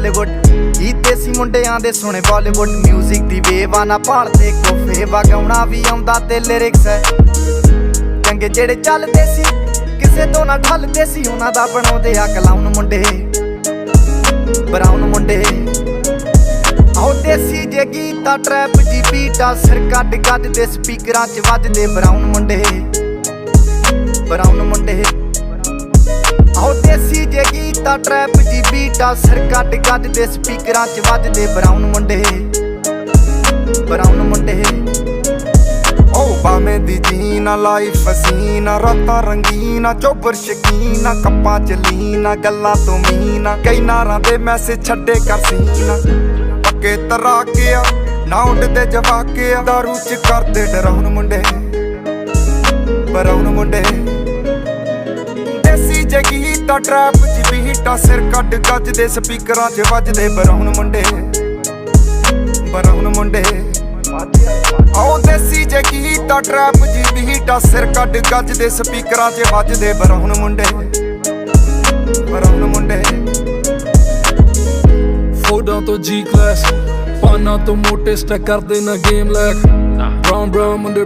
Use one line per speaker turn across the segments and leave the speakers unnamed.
Hollywood ही देसी मुंडियां दे सोने Bollywood music दी wave ना भालदे कोफे वगाउणा भी आउंदा ते लिरिक्स है चंगे जेड़े चलदे सी किसे तो ना ठलदे सी उन्हां दा बनाउंदे आ क्लाउन मुंडे ब्राउन मुंडे आओ देसी जे गीता ट्रैप जी बीटा सिर कट कट दे स्पीकरां च वजदे ब्राउन मुंडे आओ देसी जे गीता ट्रैप जी बीटा सिर कट कट दे स्पीकरां च वजदे ब्राउन मुंडे ओ बामे दी जीना लाइफ हसीना रातां रंगीना चोबर शकीना कप्पां च लीना गल्लां तो मीना कई नारां दे मैसेज छड्डे कर सीना पक्के तराके आ ना उडदे जवाके आ दारू च करदे डराउन मुंडे ब्राउन मुंडे देसी जे गीता ट्रैप जी बीटा सिर कट गज दे स्पीकरां च वजदे ब्राउन मुंडे आओ देसी जे गीता ट्रैप जी बीटा सिर कट गज दे स्पीकरां च वजदे ब्राउन मुंडे
फोडां तो जी क्लास पाना तो मोटे स्टैक करदे ना गेम लैक ब्राउन मुंडे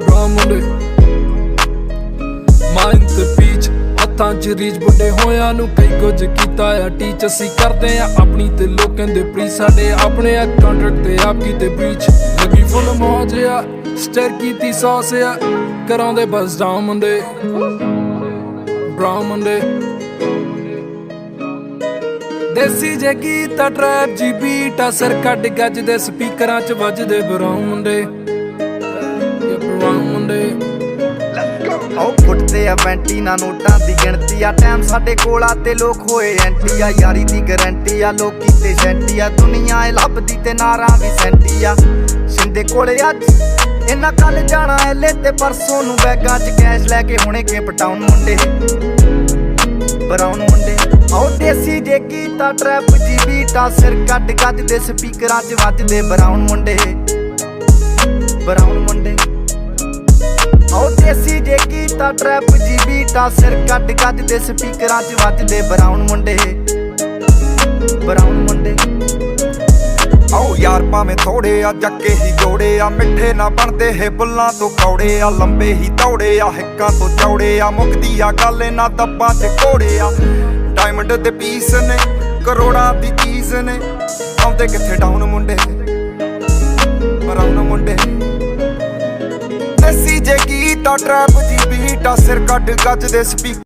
माइंड ते पीच हत्थां च रीच बुड्ढे होयां नू कई कुछ कीता आ टीच असी करदे आ अपनी ते लोकां दे प्री साडे अपने आ कॉन्ट्रैक्ट ते आप कीते ब्रीच लगी फुल मौज आ स्टर कीती सॉस आ करांदे बस डाउन मुंडे ब्राउन मुंडे देसी जे गीता ट्रैप जी बीटा सिर कट गज दे स्पीकरां च वजदे ब्राउन मुंडे
आओ फुटदे आ वैंटी ना नोटां दी गिणती आ टाइम साडे कोल आ ते लोक होए एंटी आ यारी दी गारंटी आ लोकी ते सेंटी आ दुनिया ए लभदी ते नारां भी सेंटी आ शिंदे कोले अज इन्ना कल जाना एले ते परसों नू बैगां च कैश लैके हुणे केप टाउन मुंडे ब्राउन मुंडे आओ देसी जे गीता ट्रैप जी बीटा सिर कट गज दे स्पीकरां च वजदे ब्राउन मुंडे आओ देसी जे गीता ट्रैप जी बीटा सिर कट कट दे स्पीकरां च वजदे ब्राउन मुंडे आओ यार भावें थोड़े आ जक्के ही जोड़े आ मिठे ना बनदे हे बुल्लां तो कौड़े आ लंबे ही दौड़े आ हिक्कां तो चौड़े आ मुकदी आ गल ना दब्बां च घोड़े आ डायमंड दे पीस ने करोड़ां दी चीज ने आउंदे कित्थे डाउन मुंडे ब्राउन मुंडे देसी जे गीता ट्रैप जी बीटा सिर कट गज दे स्पीकर